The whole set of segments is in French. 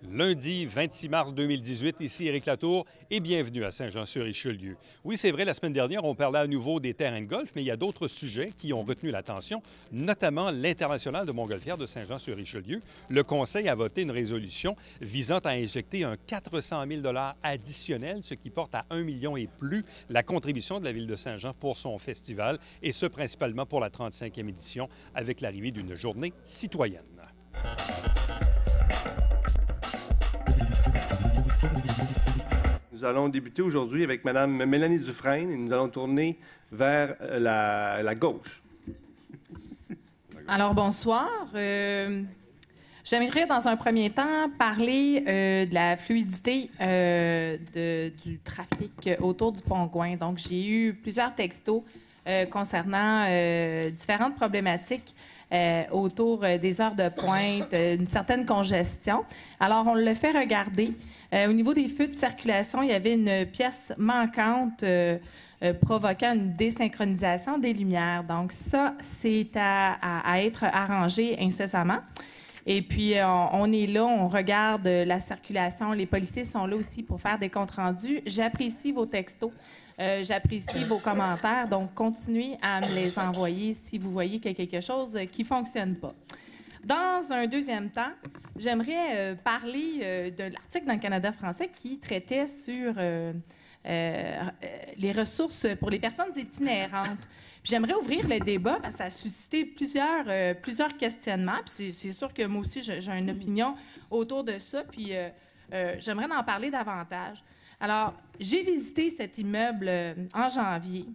Lundi 26 mars 2018, ici Éric Latour et bienvenue à Saint-Jean-sur-Richelieu. Oui, c'est vrai, la semaine dernière, on parlait à nouveau des terrains de golf, mais il y a d'autres sujets qui ont retenu l'attention, notamment l'International de Montgolfière de Saint-Jean-sur-Richelieu. Le Conseil a voté une résolution visant à injecter un 400 000 $ additionnel, ce qui porte à 1 million et plus la contribution de la Ville de Saint-Jean pour son festival, et ce, principalement pour la 35e édition, avec l'arrivée d'une journée citoyenne. Nous allons débuter aujourd'hui avec Mme Mélanie Dufresne et nous allons tourner vers la gauche. Alors, bonsoir. J'aimerais, dans un premier temps, parler de la fluidité du trafic autour du Pont-Gouin. Donc, j'ai eu plusieurs textos concernant différentes problématiques autour des heures de pointe, une certaine congestion. Alors, on le fait regarder. Au niveau des feux de circulation, il y avait une pièce manquante provoquant une désynchronisation des lumières. Donc, ça, c'est à être arrangé incessamment. Et puis, on est là, on regarde la circulation. Les policiers sont là aussi pour faire des comptes rendus. J'apprécie vos textos. J'apprécie vos commentaires. Donc, continuez à me les envoyer si vous voyez qu'il y a quelque chose qui ne fonctionne pas. Dans un deuxième temps, j'aimerais parler de l'article dans le Canada français qui traitait sur les ressources pour les personnes itinérantes. J'aimerais ouvrir le débat parce que ça a suscité plusieurs questionnements. Puis c'est sûr que moi aussi, j'ai une opinion autour de ça. Puis j'aimerais en parler davantage. Alors, j'ai visité cet immeuble en janvier.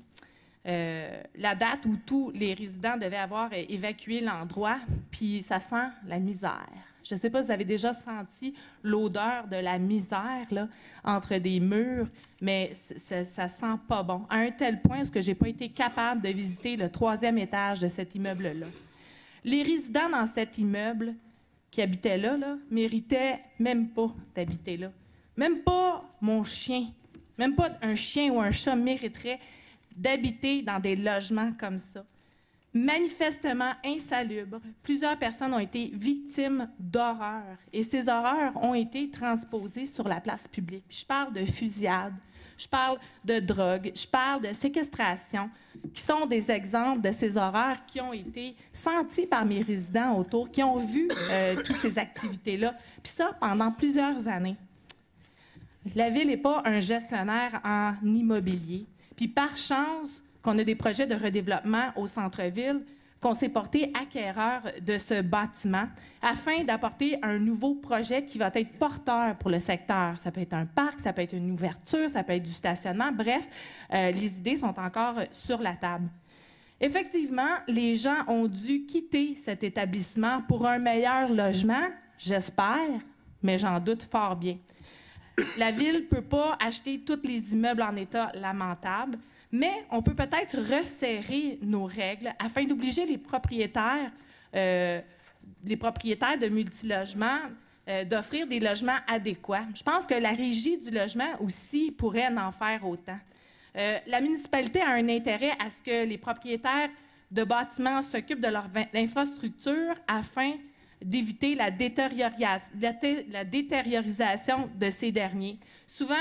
La date où tous les résidents devaient avoir évacué l'endroit, puis ça sent la misère. Je ne sais pas si vous avez déjà senti l'odeur de la misère là, entre des murs, mais ça sent pas bon. À un tel point que je n'ai pas été capable de visiter le 3e étage de cet immeuble-là. Les résidents dans cet immeuble qui habitaient là, méritaient même pas d'habiter là. Même pas mon chien, même pas un chien ou un chat mériterait d'habiter dans des logements comme ça. Manifestement insalubres, plusieurs personnes ont été victimes d'horreurs et ces horreurs ont été transposées sur la place publique. Je parle de fusillades, je parle de drogue, je parle de séquestration, qui sont des exemples de ces horreurs qui ont été senties par mes résidents autour, qui ont vu toutes ces activités-là, puis ça pendant plusieurs années. La Ville n'est pas un gestionnaire en immobilier. Puis par chance qu'on a des projets de redéveloppement au centre-ville, qu'on s'est porté acquéreur de ce bâtiment afin d'apporter un nouveau projet qui va être porteur pour le secteur. Ça peut être un parc, ça peut être une ouverture, ça peut être du stationnement. Bref, les idées sont encore sur la table. Effectivement, les gens ont dû quitter cet établissement pour un meilleur logement, j'espère, mais j'en doute fort bien. La Ville ne peut pas acheter tous les immeubles en état lamentable, mais on peut peut-être resserrer nos règles afin d'obliger les propriétaires de multilogements d'offrir des logements adéquats. Je pense que la régie du logement aussi pourrait en faire autant. La municipalité a un intérêt à ce que les propriétaires de bâtiments s'occupent de leur infrastructure afin d'éviter la détériorisation de ces derniers. Souvent,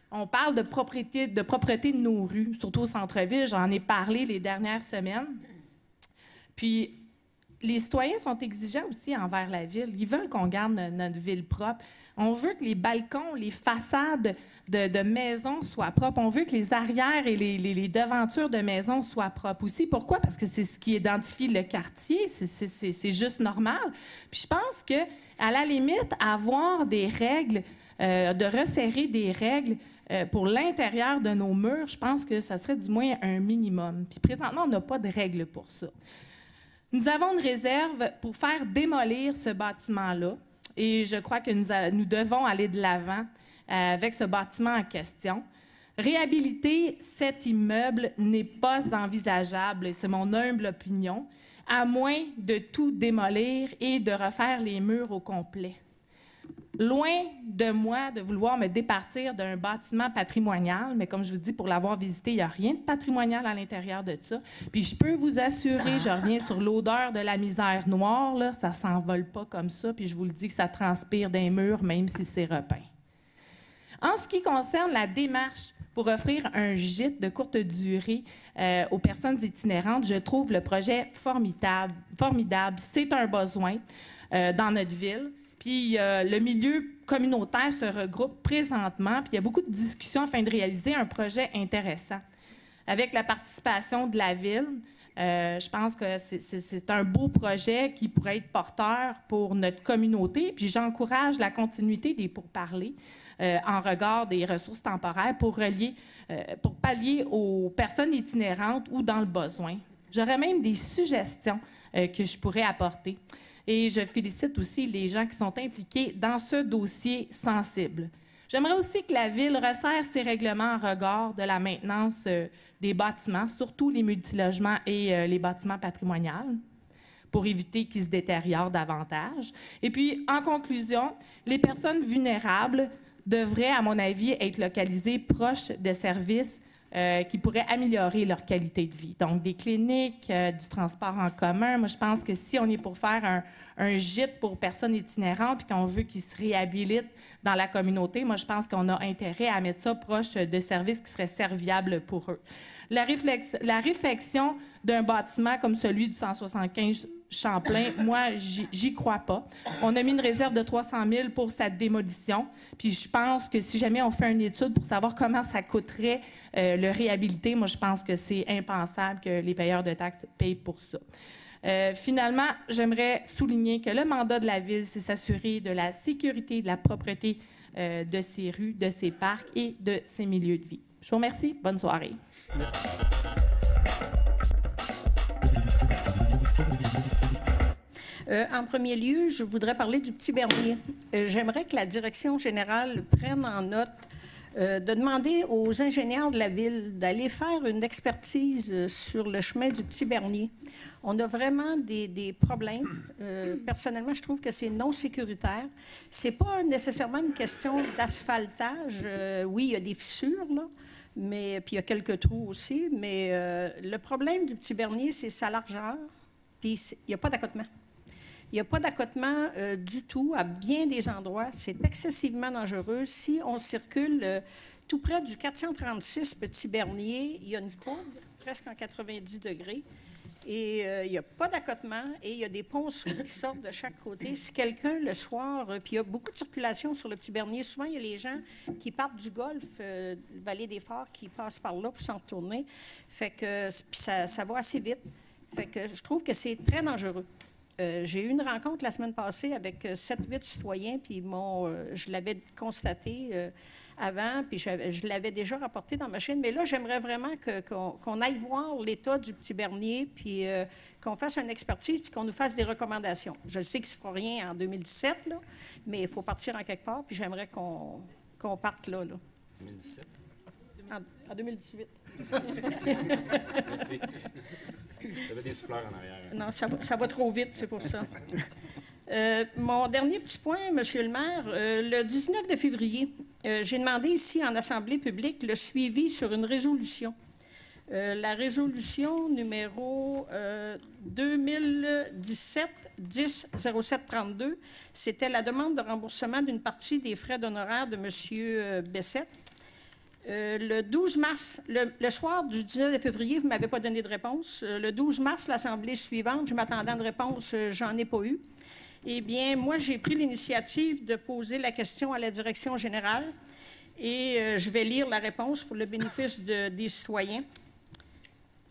on parle de propreté de nos rues, surtout au centre-ville. J'en ai parlé les dernières semaines. Puis, les citoyens sont exigeants aussi envers la Ville. Ils veulent qu'on garde notre ville propre. On veut que les balcons, les façades de maisons soient propres. On veut que les arrières et les devantures de maisons soient propres aussi. Pourquoi? Parce que c'est ce qui identifie le quartier. C'est juste normal. Puis je pense qu'à la limite, avoir des règles, de resserrer des règles pour l'intérieur de nos murs, je pense que ça serait du moins un minimum. Puis présentement, on n'a pas de règles pour ça. Nous avons une réserve pour faire démolir ce bâtiment-là. Et je crois que nous devons aller de l'avant avec ce bâtiment en question. Réhabiliter cet immeuble n'est pas envisageable, et c'est mon humble opinion, à moins de tout démolir et de refaire les murs au complet. Loin de moi de vouloir me départir d'un bâtiment patrimonial, mais comme je vous dis, pour l'avoir visité, il n'y a rien de patrimonial à l'intérieur de ça. Puis je peux vous assurer, je reviens sur l'odeur de la misère noire, là, ça ne s'envole pas comme ça, puis je vous le dis que ça transpire d'un mur, même si c'est repeint. En ce qui concerne la démarche pour offrir un gîte de courte durée aux personnes itinérantes, je trouve le projet formidable. C'est un besoin dans notre ville. Puis le milieu communautaire se regroupe présentement, puis il y a beaucoup de discussions afin de réaliser un projet intéressant. Avec la participation de la ville, je pense que c'est un beau projet qui pourrait être porteur pour notre communauté. Puis j'encourage la continuité des pourparlers en regard des ressources temporaires pour pallier aux personnes itinérantes ou dans le besoin. J'aurais même des suggestions que je pourrais apporter. Et je félicite aussi les gens qui sont impliqués dans ce dossier sensible. J'aimerais aussi que la Ville resserre ses règlements en regard de la maintenance des bâtiments, surtout les multilogements et les bâtiments patrimoniaux, pour éviter qu'ils se détériorent davantage. Et puis, en conclusion, les personnes vulnérables devraient, à mon avis, être localisées proches de services qui pourraient améliorer leur qualité de vie. Donc, des cliniques, du transport en commun. Moi, je pense que si on est pour faire un gîte pour personnes itinérantes et qu'on veut qu'ils se réhabilitent dans la communauté, moi, je pense qu'on a intérêt à mettre ça proche de services qui seraient serviables pour eux. La réflexion d'un bâtiment comme celui du 175 Champlain, moi, j'y crois pas. On a mis une réserve de 300 000 pour sa démolition. Puis je pense que si jamais on fait une étude pour savoir comment ça coûterait le réhabiliter, moi, je pense que c'est impensable que les payeurs de taxes payent pour ça. Finalement, j'aimerais souligner que le mandat de la Ville, c'est s'assurer de la sécurité, de la propreté de ses rues, de ses parcs et de ses milieux de vie. Je vous remercie. Bonne soirée. En premier lieu, je voudrais parler du Petit Bernier. J'aimerais que la direction générale prenne en note de demander aux ingénieurs de la Ville d'aller faire une expertise sur le chemin du Petit Bernier. On a vraiment des problèmes. Personnellement, je trouve que c'est non sécuritaire. C'est pas nécessairement une question d'asphaltage. Oui, il y a des fissures, là, mais puis il y a quelques trous aussi, mais le problème du Petit Bernier, c'est sa largeur, puis il n'y a pas d'accotement. Il n'y a pas d'accotement du tout à bien des endroits. C'est excessivement dangereux. Si on circule tout près du 436 Petit Bernier, il y a une courbe presque en 90 degrés et il n'y a pas d'accotement et il y a des ponceaux qui sortent de chaque côté. Si quelqu'un, le soir, puis il y a beaucoup de circulation sur le Petit Bernier, souvent il y a les gens qui partent du golfe, Vallée des Forts, qui passent par là pour s'en retourner. Fait que ça va assez vite. Fait que je trouve que c'est très dangereux. J'ai eu une rencontre la semaine passée avec 7-8 citoyens, puis je l'avais constaté avant, puis je l'avais déjà rapporté dans ma chaîne. Mais là, j'aimerais vraiment qu'on aille voir l'état du Petit Bernier, puis qu'on fasse une expertise, puis qu'on nous fasse des recommandations. Je sais qu'il ne se fera rien en 2017, là, mais il faut partir en quelque part, puis j'aimerais qu'on parte là. 2017? En 2018. Merci. Il y avait des souffleurs en arrière. Non, ça va trop vite, c'est pour ça. Mon dernier petit point, Monsieur le maire, le 19 de février, j'ai demandé ici en Assemblée publique le suivi sur une résolution. La résolution numéro 2017-10-07-32, c'était la demande de remboursement d'une partie des frais d'honoraires de M. Bessette. Le 12 mars, le soir du 19 février, vous ne m'avez pas donné de réponse. Le 12 mars, l'Assemblée suivante, je m'attendais à une réponse, j'en ai pas eu. Eh bien, moi, j'ai pris l'initiative de poser la question à la direction générale et je vais lire la réponse pour le bénéfice des citoyens.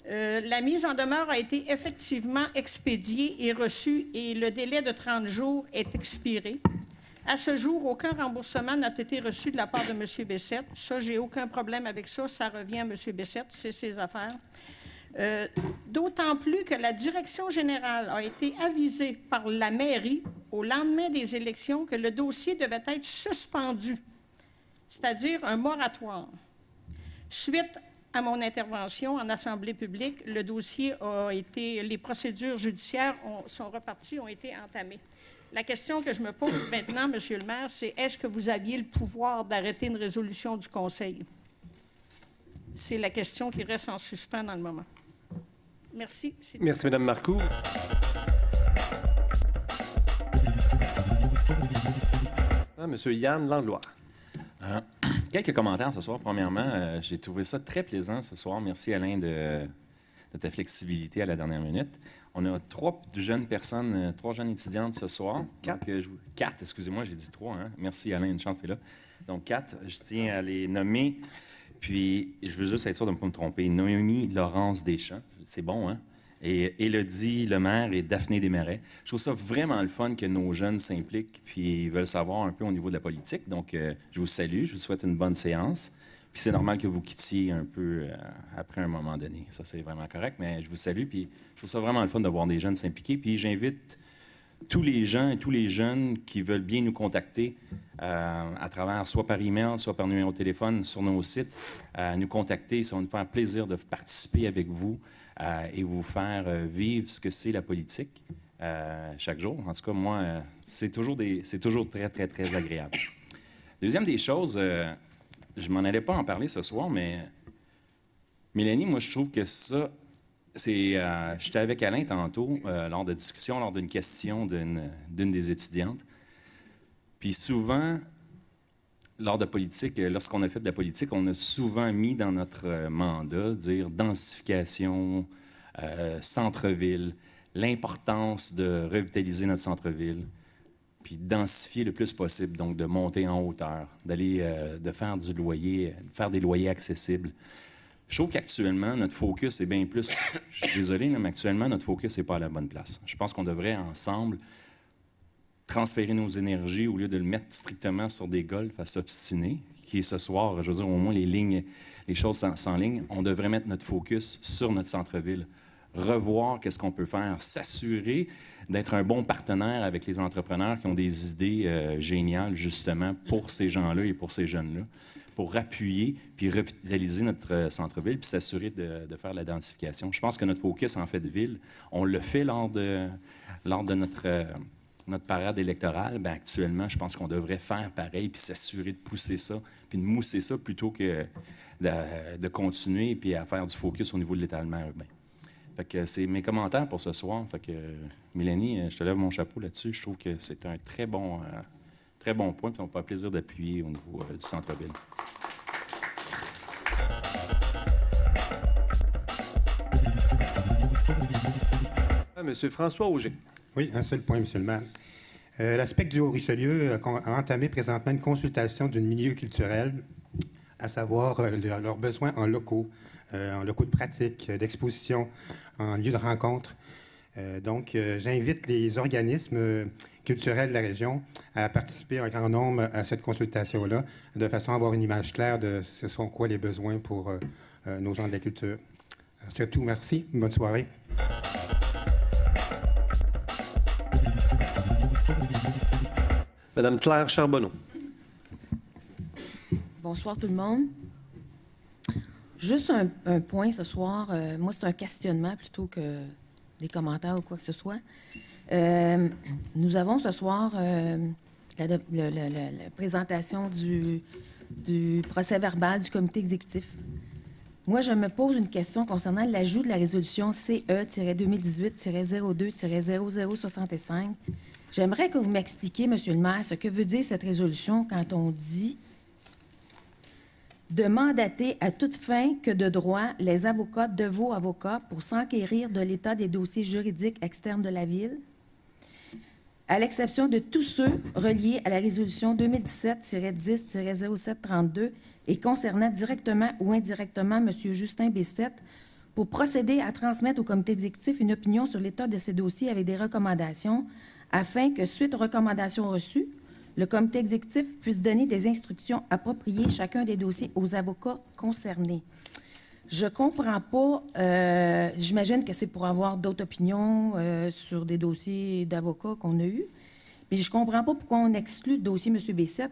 La mise en demeure a été effectivement expédiée et reçue et le délai de 30 jours est expiré. À ce jour, aucun remboursement n'a été reçu de la part de M. Bessette. Ça, j'ai aucun problème avec ça. Ça revient à M. Bessette, c'est ses affaires. D'autant plus que la direction générale a été avisée par la mairie au lendemain des élections que le dossier devait être suspendu, c'est-à-dire un moratoire. Suite à mon intervention en Assemblée publique, le dossier a été, les procédures judiciaires sont reparties, ont été entamées. La question que je me pose maintenant, Monsieur le maire, c'est est-ce que vous aviez le pouvoir d'arrêter une résolution du Conseil? C'est la question qui reste en suspens dans le moment. Merci. Merci, Mme Marcoux. Monsieur Yann Langlois. Quelques commentaires ce soir. Premièrement, j'ai trouvé ça très plaisant ce soir. Merci, Alain, de ta flexibilité à la dernière minute. On a 3 jeunes personnes, 3 jeunes étudiantes ce soir. 4. 4, excusez-moi, j'ai dit 3. Hein? Merci, Alain, une chance, t'es là. Donc, 4, je tiens à les nommer. Puis, je veux juste être sûr de ne pas me tromper. Noémie Laurence Deschamps, c'est bon, hein? Et Élodie Lemaire et Daphné Desmarais. Je trouve ça vraiment le fun que nos jeunes s'impliquent puis ils veulent savoir un peu au niveau de la politique. Donc, je vous salue, je vous souhaite une bonne séance. Puis c'est normal que vous quittiez un peu après un moment donné. Ça, c'est vraiment correct, mais je vous salue. Puis je trouve ça vraiment le fun de voir des jeunes s'impliquer. Puis j'invite tous les gens et tous les jeunes qui veulent bien nous contacter à travers, soit par email, soit par numéro de téléphone, sur nos sites, à nous contacter. Ça va nous faire plaisir de participer avec vous et vous faire vivre ce que c'est la politique chaque jour. En tout cas, moi, c'est toujours très, très, très agréable. Deuxième des choses, je m'en allais pas en parler ce soir, mais Mélanie, moi, je trouve que ça, c'est... j'étais avec Alain tantôt, lors de discussion, lors d'une question d'une des étudiantes. Puis souvent, lors de politique, lorsqu'on a fait de la politique, on a souvent mis dans notre mandat, dire densification, centre-ville, l'importance de revitaliser notre centre-ville, puis densifier le plus possible, donc de monter en hauteur, d'aller, de faire du loyer, faire des loyers accessibles. Je trouve qu'actuellement, notre focus est bien plus... Je suis désolé, mais actuellement, notre focus n'est pas à la bonne place. Je pense qu'on devrait ensemble transférer nos énergies au lieu de le mettre strictement sur des golfs à s'obstiner, qui est ce soir, je veux dire, au moins les choses sans ligne. On devrait mettre notre focus sur notre centre-ville, revoir qu'est-ce qu'on peut faire, s'assurer d'être un bon partenaire avec les entrepreneurs qui ont des idées géniales, justement, pour ces gens-là et pour ces jeunes-là, pour appuyer puis revitaliser notre centre-ville puis s'assurer de faire la densification. Je pense que notre focus en fait de ville, on le fait lors de notre parade électorale. Bien, actuellement, je pense qu'on devrait faire pareil puis s'assurer de pousser ça puis de mousser ça plutôt que de continuer puis à faire du focus au niveau de l'étalement urbain. Fait que c'est mes commentaires pour ce soir. Fait que, Mélanie, je te lève mon chapeau là-dessus. Je trouve que c'est un très bon point, puis on peut avoir plaisir d'appuyer au niveau du centre-ville. Monsieur François Auger. Oui, un seul point, Monsieur le maire. L'aspect du Haut-Richelieu a entamé présentement une consultation d'un milieu culturel, à savoir leurs besoins en locaux de pratique, d'exposition, en lieu de rencontre. Donc, j'invite les organismes culturels de la région à participer en grand nombre à cette consultation-là, de façon à avoir une image claire de ce sont quoi les besoins pour nos gens de la culture. C'est tout, merci. Bonne soirée. Madame Claire Charbonneau. Bonsoir tout le monde. Juste un point ce soir. Moi, c'est un questionnement plutôt que des commentaires ou quoi que ce soit. Nous avons ce soir la présentation du procès-verbal du comité exécutif. Moi, je me pose une question concernant l'ajout de la résolution CE-2018-02-0065. J'aimerais que vous m'expliquiez, Monsieur le maire, ce que veut dire cette résolution quand on dit de mandater à toute fin que de droit les avocats de vos avocats pour s'enquérir de l'état des dossiers juridiques externes de la Ville, à l'exception de tous ceux reliés à la résolution 2017-10-0732 et concernant directement ou indirectement M. Justin Bessette, pour procéder à transmettre au comité exécutif une opinion sur l'état de ces dossiers avec des recommandations, afin que, suite aux recommandations reçues, le comité exécutif puisse donner des instructions appropriées chacun des dossiers aux avocats concernés. Je ne comprends pas, j'imagine que c'est pour avoir d'autres opinions sur des dossiers d'avocats qu'on a eus, mais je ne comprends pas pourquoi on exclut le dossier M. Bessette,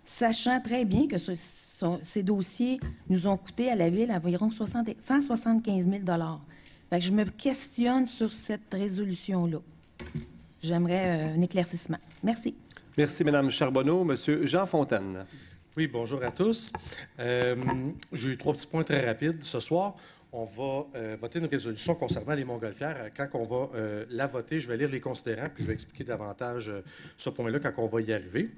sachant très bien que ces dossiers nous ont coûté à la Ville environ 175 000 $. Fait que je me questionne sur cette résolution-là. j'aimerais un éclaircissement. Merci. Merci, Mme Charbonneau. Monsieur Jean Fontaine. Oui, bonjour à tous. J'ai eu 3 petits points très rapides. Ce soir, on va voter une résolution concernant les montgolfières. Quand on va la voter, je vais lire les considérants, puis je vais expliquer davantage ce point-là quand on va y arriver.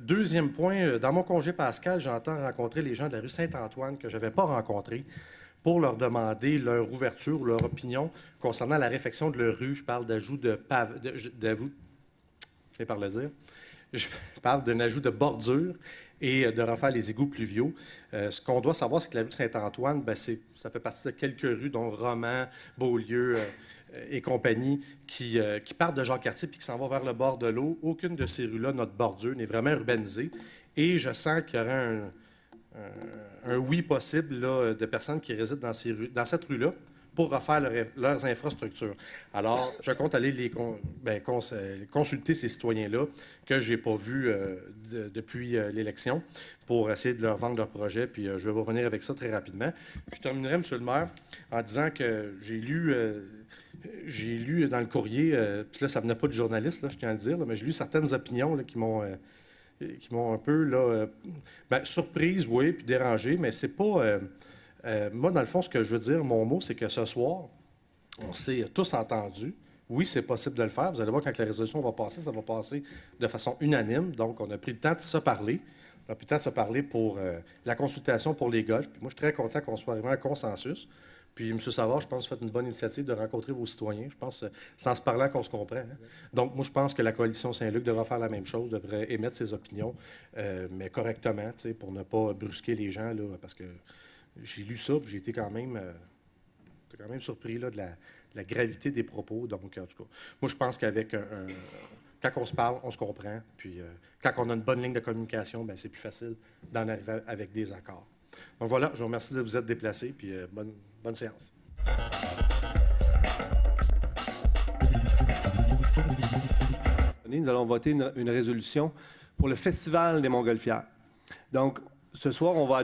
Deuxième point, dans mon congé pascal, j'entends rencontrer les gens de la rue Saint-Antoine que je n'avais pas rencontrés pour leur demander leur ouverture, leur opinion concernant la réfection de leur rue. Je parle d'ajout de je vais par le dire. Je parle d'un ajout de bordure et de refaire les égouts pluviaux. Ce qu'on doit savoir, c'est que la rue Saint-Antoine, ça fait partie de quelques rues, dont Roman, Beaulieu et compagnie, qui partent de Jacques-Cartier puis qui s'en vont vers le bord de l'eau. Aucune de ces rues-là, notre bordure, n'est vraiment urbanisée. Et je sens qu'il y aurait un oui possible là, de personnes qui résident dans cette rue-là pour refaire leurs infrastructures. Alors, je compte aller consulter ces citoyens-là que je n'ai pas vus depuis l'élection pour essayer de leur vendre leur projet, puis je vais vous revenir avec ça très rapidement. Je terminerai, M. le maire, en disant que j'ai lu dans le courrier, puis là, ça ne venait pas du journaliste, là, je tiens à le dire, là, mais j'ai lu certaines opinions là, qui m'ont un peu là, surprise, oui, puis dérangé, mais c'est pas... moi, dans le fond, ce que je veux dire, mon mot, c'est que ce soir, on s'est tous entendus. Oui, c'est possible de le faire. Vous allez voir, quand la résolution va passer, ça va passer de façon unanime. Donc, on a pris le temps de se parler. On a pris le temps de se parler pour la consultation pour les golfs. Puis moi, je suis très content qu'on soit arrivé à un consensus. Puis, M. Savard, je pense que vous faites une bonne initiative de rencontrer vos citoyens. Je pense que c'est en se parlant qu'on se comprend. Hein? Donc, moi, je pense que la Coalition Saint-Luc devrait faire la même chose, devrait émettre ses opinions, mais correctement, pour ne pas brusquer les gens, là, parce que j'ai lu ça, puis j'ai été quand même surpris là, de la gravité des propos. Donc, en tout cas, moi, je pense qu'avec quand on se parle, on se comprend. Puis, quand on a une bonne ligne de communication, c'est plus facile d'en arriver avec des accords. Donc, voilà, je vous remercie de vous être déplacés, puis bonne séance. Nous allons voter une résolution pour le Festival des Montgolfières. Donc, ce soir, on va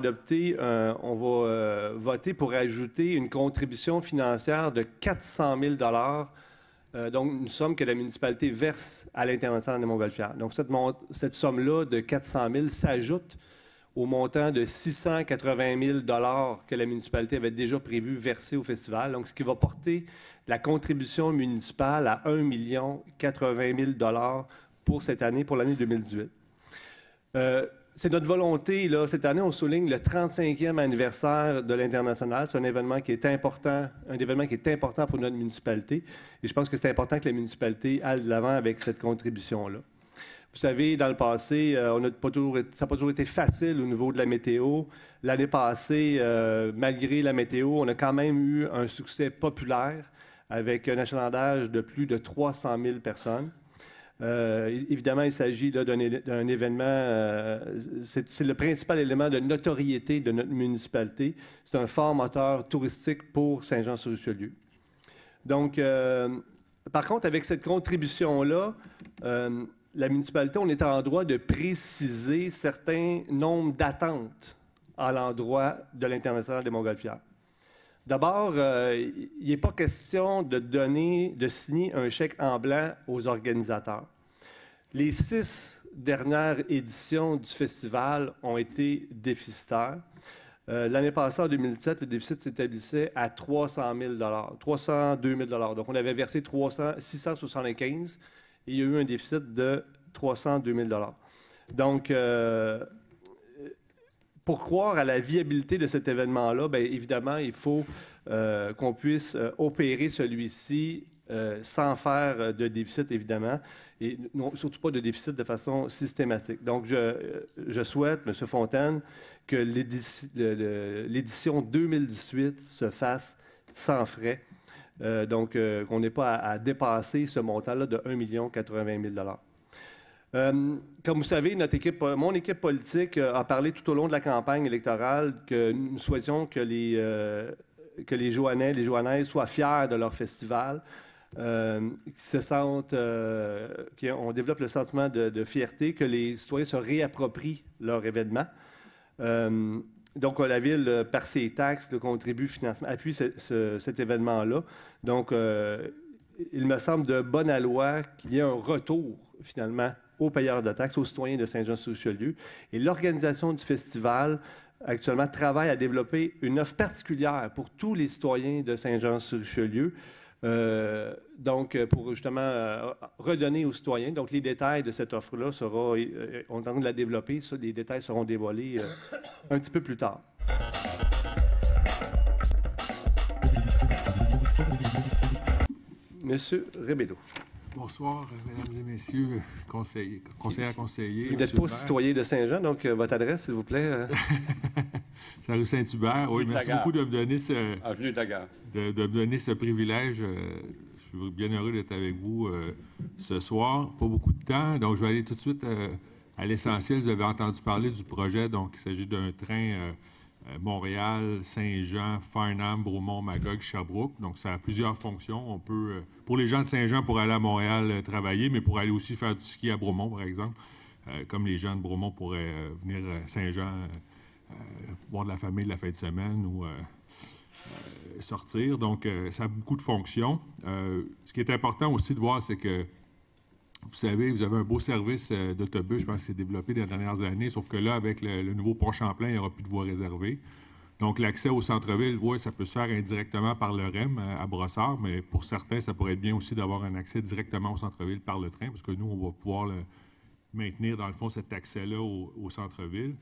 voter pour ajouter une contribution financière de 400 000 donc une somme que la municipalité verse à l'International des Montgolfières. Donc, cette somme-là de 400 000 s'ajoute au montant de 680 000 que la municipalité avait déjà prévu verser au festival. Donc, ce qui va porter la contribution municipale à 1 080 000 pour cette année, pour l'année 2018. C'est notre volonté, là, cette année, on souligne le 35e anniversaire de l'International. C'est un événement qui est important, pour notre municipalité. Et je pense que c'est important que la municipalité aille de l'avant avec cette contribution-là. Vous savez, dans le passé, ça n'a pas toujours été facile au niveau de la météo. L'année passée, malgré la météo, on a quand même eu un succès populaire avec un achalandage de plus de 300 000 personnes. Évidemment, il s'agit d'un événement, c'est le principal élément de notoriété de notre municipalité. C'est un fort moteur touristique pour Saint-Jean-sur-Richelieu. Donc, par contre, avec cette contribution-là, la municipalité, on est en droit de préciser certains nombres d'attentes à l'endroit de l'International des Montgolfières. D'abord, il n'est pas question de signer un chèque en blanc aux organisateurs. Les 6 dernières éditions du festival ont été déficitaires. L'année passée, en 2017, le déficit s'établissait à 300 000 302 000 Donc, on avait versé 675 et il y a eu un déficit de 302 000 Donc, pour croire à la viabilité de cet événement-là, bien évidemment, il faut qu'on puisse opérer celui-ci sans faire de déficit, évidemment, et non, surtout pas de déficit de façon systématique. Donc, je souhaite, M. Fontaine, que l'édition 2018 se fasse sans frais, donc qu'on n'ait pas à dépasser ce montant-là de 1 080 000 Comme vous savez, mon équipe politique a parlé tout au long de la campagne électorale que nous souhaitions que les Joannais, les Joannaises soient fiers de leur festival, qu'ils se sentent, qu'on développe le sentiment de fierté, que les citoyens se réapproprient leur événement. Donc, la Ville, par ses taxes, contribue financièrement, appuie cet événement-là. Donc, il me semble de bonne loi qu'il y ait un retour, finalement, aux payeurs de taxes, aux citoyens de Saint-Jean-sur-Richelieu. Et l'organisation du festival, actuellement, travaille à développer une offre particulière pour tous les citoyens de Saint-Jean-sur-Richelieu. Donc, pour justement redonner aux citoyens. Donc, les détails de cette offre-là on est en train de la développer. Ça, les détails seront dévoilés un petit peu plus tard. Monsieur Rebello. Bonsoir, mesdames et messieurs, conseillers. Vous n'êtes pas citoyen de Saint-Jean, donc votre adresse, s'il vous plaît. C'est rue Saint-Hubert. Oui, merci beaucoup de me donner de me donner ce privilège. Je suis bien heureux d'être avec vous ce soir. Pas beaucoup de temps, donc je vais aller tout de suite à l'essentiel. Vous avez entendu parler du projet, donc il s'agit d'un train Montréal, Saint-Jean, Farnham, Bromont, Magog, Sherbrooke. Donc, ça a plusieurs fonctions. On peut, pour les gens de Saint-Jean, pour aller à Montréal travailler, mais pour aller aussi faire du ski à Bromont, par exemple, comme les gens de Bromont pourraient venir à Saint-Jean voir de la famille de la fin de semaine ou sortir. Donc, ça a beaucoup de fonctions. Ce qui est important aussi de voir, c'est que vous savez, vous avez un beau service d'autobus, je pense que c'est développé dans les dernières années, sauf que là, avec le nouveau pont Champlain, il n'y aura plus de voies réservées. Donc, l'accès au centre-ville, oui, ça peut se faire indirectement par le REM à Brossard, mais pour certains, ça pourrait être bien aussi d'avoir un accès directement au centre-ville par le train, parce que nous, on va pouvoir maintenir, dans le fond, cet accès-là au centre-ville.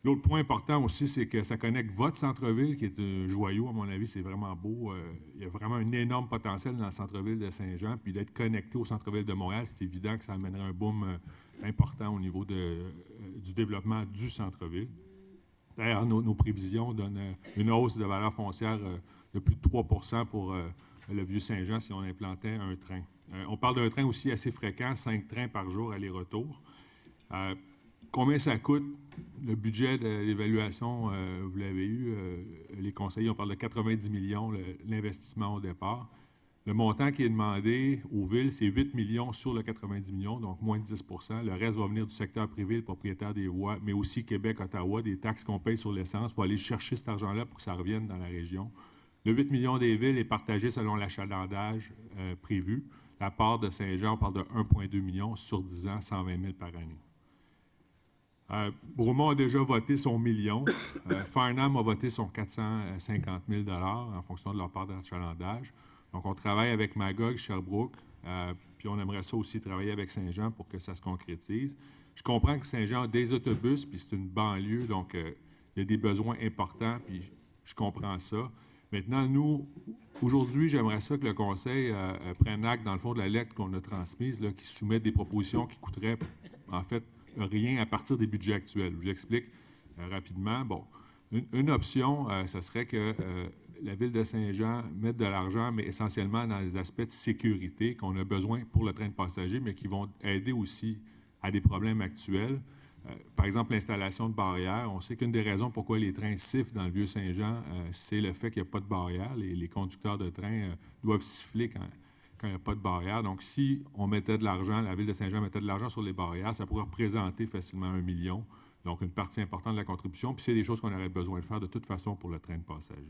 L'autre point important aussi, c'est que ça connecte votre centre-ville, qui est un joyau, à mon avis, c'est vraiment beau. Il y a vraiment un énorme potentiel dans le centre-ville de Saint-Jean. Puis d'être connecté au centre-ville de Montréal, c'est évident que ça amènerait un boom important au niveau du développement du centre-ville. D'ailleurs, nos prévisions donnent une hausse de valeur foncière de plus de 3 % pour le Vieux-Saint-Jean si on implantait un train. On parle d'un train aussi assez fréquent, 5 trains par jour aller-retour. Combien ça coûte? Le budget de l'évaluation, vous l'avez eu, les conseillers, on parle de 90 millions, l'investissement au départ. Le montant qui est demandé aux villes, c'est 8 millions sur le 90 millions, donc moins de 10 %. Le reste va venir du secteur privé, le propriétaire des voies, mais aussi Québec, Ottawa, des taxes qu'on paye sur l'essence. Il faut aller chercher cet argent-là pour que ça revienne dans la région. Le 8 millions des villes est partagé selon l'achalandage prévu. La part de Saint-Jean, on parle de 1,2 million sur 10 ans, 120 000 par année. Bromont a déjà voté son million. Farnham a voté son 450 000 en fonction de leur part d'achalandage. Donc, on travaille avec Magog, Sherbrooke, puis on aimerait ça aussi travailler avec Saint-Jean pour que ça se concrétise. Je comprends que Saint-Jean a des autobus, puis c'est une banlieue, donc il y a des besoins importants, puis je comprends ça. Maintenant, nous, aujourd'hui, j'aimerais ça que le Conseil prenne acte, dans le fond, de la lettre qu'on a transmise, là, qui soumet des propositions qui coûteraient, en fait, rien à partir des budgets actuels. Je vous explique rapidement. Bon, une option, ce serait que la Ville de Saint-Jean mette de l'argent, mais essentiellement dans les aspects de sécurité qu'on a besoin pour le train de passagers, mais qui vont aider aussi à des problèmes actuels. Par exemple, l'installation de barrières. On sait qu'une des raisons pourquoi les trains sifflent dans le Vieux-Saint-Jean, c'est le fait qu'il n'y a pas de barrières. Les conducteurs de train doivent siffler quand il n'y a pas de barrière. Donc, si on mettait de l'argent, la Ville de Saint-Jean mettait de l'argent sur les barrières, ça pourrait représenter facilement 1 million, donc une partie importante de la contribution. Puis c'est des choses qu'on aurait besoin de faire de toute façon pour le train de passagers.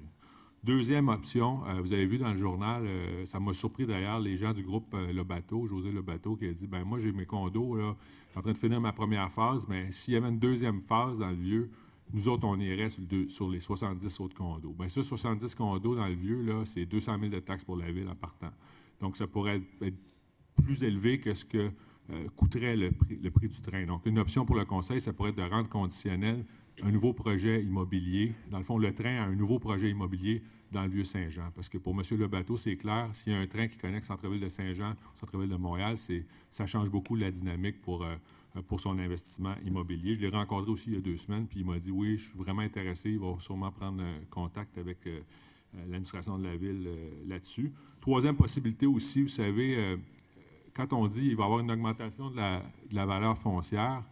Deuxième option, vous avez vu dans le journal, ça m'a surpris d'ailleurs, les gens du groupe Lobato, José Lobato, qui a dit, moi j'ai mes condos, là, je suis en train de finir ma première phase, mais s'il y avait une deuxième phase dans le Vieux, nous autres, on irait sur les 70 autres condos. Bien sûr, 70 condos dans le Vieux, là, c'est 200 000 de taxes pour la Ville en partant. Donc, ça pourrait être plus élevé que ce que coûterait le prix du train. Donc, une option pour le Conseil, ça pourrait être de rendre conditionnel un nouveau projet immobilier. Dans le fond, le train a un nouveau projet immobilier dans le Vieux-Saint-Jean. Parce que pour M. Lebateau, c'est clair, s'il y a un train qui connecte centre-ville de Saint-Jean au centre-ville de Montréal, ça change beaucoup la dynamique pour son investissement immobilier. Je l'ai rencontré aussi il y a 2 semaines, puis il m'a dit, oui, je suis vraiment intéressé. Il va sûrement prendre contact avec l'administration de la Ville là-dessus. Troisième possibilité aussi, vous savez, quand on dit qu'il va y avoir une augmentation de la valeur foncière,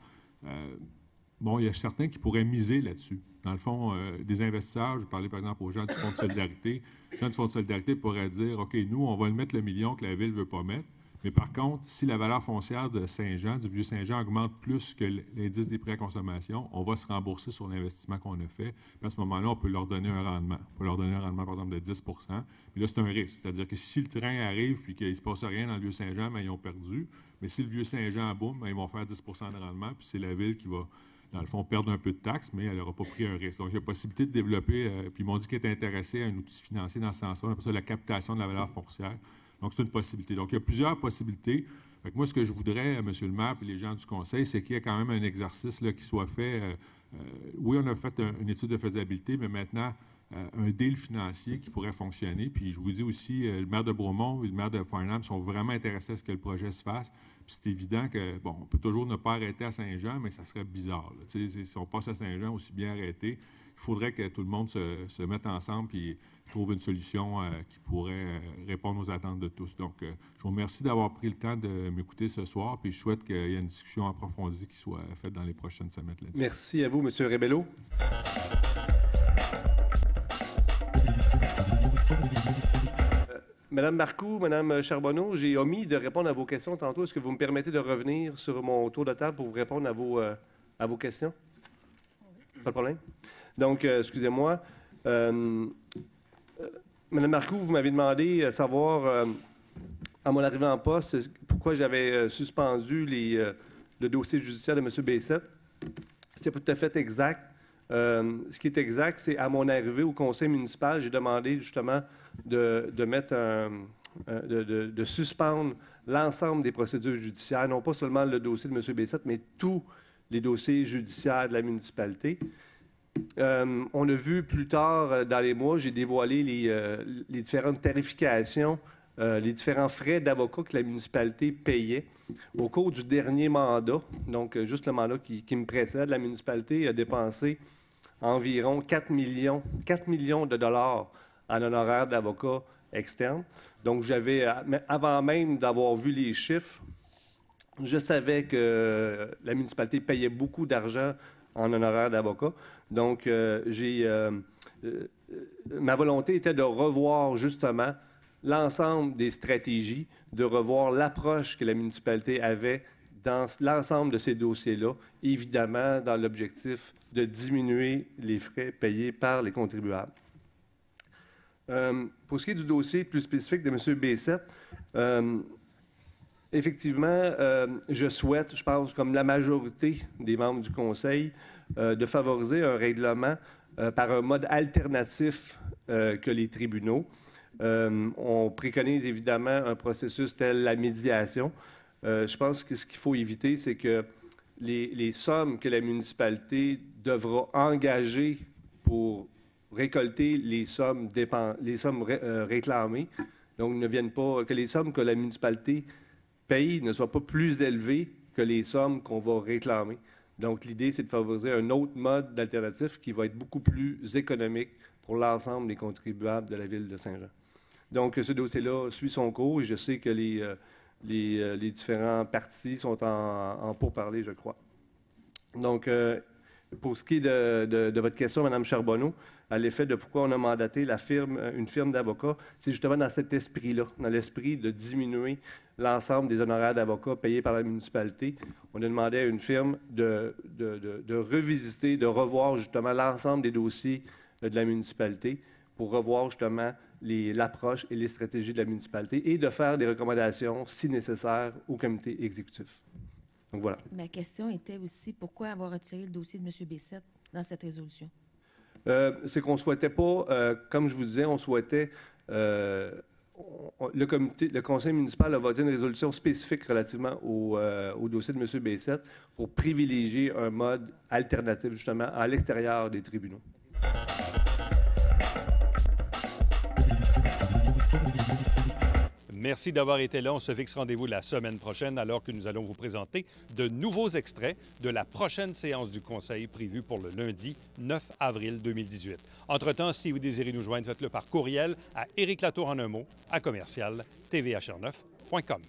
il y a certains qui pourraient miser là-dessus. Dans le fond, des investisseurs, je parlais par exemple aux gens du Fonds de solidarité. Les gens du Fonds de solidarité pourraient dire, OK, nous, on va le mettre le million que la Ville ne veut pas mettre, Mais par contre, si la valeur foncière de Saint-Jean, du Vieux-Saint-Jean, augmente plus que l'indice des prêts à consommation, on va se rembourser sur l'investissement qu'on a fait. Puis à ce moment-là, on peut leur donner un rendement. On peut leur donner un rendement, par exemple, de 10 %. Mais là, c'est un risque. C'est-à-dire que si le train arrive et qu'il ne se passe rien dans le Vieux-Saint-Jean, bien, ils ont perdu. Mais si le Vieux-Saint-Jean boum, bien, ils vont faire 10 % de rendement. Puis c'est la ville qui va, dans le fond, perdre un peu de taxes, mais elle n'aura pas pris un risque. Donc, il y a possibilité de développer, puis ils m'ont dit qu'ils étaient intéressés à un outil financier dans ce sens-là. On appelle ça la captation de la valeur foncière. Donc, c'est une possibilité. Donc, il y a plusieurs possibilités. Fait que moi, ce que je voudrais, M. le maire et les gens du conseil, c'est qu'il y ait quand même un exercice là, qui soit fait. Oui, on a fait une étude de faisabilité, mais maintenant, un deal financier qui pourrait fonctionner. Puis je vous dis aussi, le maire de Bromont et le maire de Farnham sont vraiment intéressés à ce que le projet se fasse. Puis c'est évident que, bon, on peut toujours ne pas arrêter à Saint-Jean, mais ça serait bizarre. Si on passe à Saint-Jean, aussi bien arrêter. Il faudrait que tout le monde se mette ensemble et trouve une solution qui pourrait répondre aux attentes de tous. Donc, je vous remercie d'avoir pris le temps de m'écouter ce soir, puis je souhaite qu'il y ait une discussion approfondie qui soit faite dans les prochaines semaines là-dessus. Merci à vous, M. Rebello. Madame Marcoux, Madame Charbonneau, j'ai omis de répondre à vos questions tantôt. Est-ce que vous me permettez de revenir sur mon tour de table pour vous répondre à vos questions? Pas de problème. Donc, excusez-moi. Madame Marcoux, vous m'avez demandé à savoir, à mon arrivée en poste, pourquoi j'avais suspendu le dossier judiciaire de M. Bessette. C'est pas tout à fait exact. Ce qui est exact, c'est à mon arrivée au conseil municipal, j'ai demandé justement de suspendre l'ensemble des procédures judiciaires, non pas seulement le dossier de M. Bessette, mais tous les dossiers judiciaires de la municipalité. On a vu plus tard dans les mois, j'ai dévoilé les différentes tarifications, les différents frais d'avocat que la municipalité payait. Au cours du dernier mandat, donc juste le mandat qui me précède, la municipalité a dépensé environ 4 millions de dollars en honoraires d'avocats externes. Donc, avant même d'avoir vu les chiffres, je savais que la municipalité payait beaucoup d'argent en honoraires d'avocats. Donc, ma volonté était de revoir justement l'ensemble des stratégies, de revoir l'approche que la municipalité avait dans l'ensemble de ces dossiers-là, évidemment dans l'objectif de diminuer les frais payés par les contribuables. Pour ce qui est du dossier plus spécifique de M. Bessette, effectivement, je souhaite, je pense, comme la majorité des membres du Conseil, de favoriser un règlement par un mode alternatif que les tribunaux. On préconise évidemment un processus tel la médiation. Je pense que ce qu'il faut éviter, c'est que les sommes que la municipalité devra engager pour récolter les sommes réclamées, donc ne viennent pas, que les sommes que la municipalité paye ne soient pas plus élevées que les sommes qu'on va réclamer. Donc l'idée, c'est de favoriser un autre mode d'alternative qui va être beaucoup plus économique pour l'ensemble des contribuables de la ville de Saint-Jean. Donc ce dossier-là suit son cours et je sais que les différents partis sont en pourparlers, je crois. Donc, pour ce qui est de votre question, Mme Charbonneau, à l'effet de pourquoi on a mandaté une firme d'avocats, c'est justement dans cet esprit-là, dans l'esprit de diminuer l'ensemble des honoraires d'avocats payés par la municipalité. On a demandé à une firme de revisiter, de revoir justement l'ensemble des dossiers de la municipalité pour revoir justement l'approche et les stratégies de la municipalité et de faire des recommandations, si nécessaire, au comité exécutif. Donc voilà. Ma question était aussi, pourquoi avoir retiré le dossier de M. Bessette dans cette résolution? C'est qu'on ne souhaitait pas, comme je vous disais, on souhaitait... le conseil municipal a voté une résolution spécifique relativement au dossier de M. Bessette pour privilégier un mode alternatif, justement, à l'extérieur des tribunaux. Merci d'avoir été là. On se fixe rendez-vous la semaine prochaine alors que nous allons vous présenter de nouveaux extraits de la prochaine séance du Conseil prévue pour le lundi 9 avril 2018. Entre-temps, si vous désirez nous joindre, faites-le par courriel à ericlatour en un mot à commercial.tvhr9.com.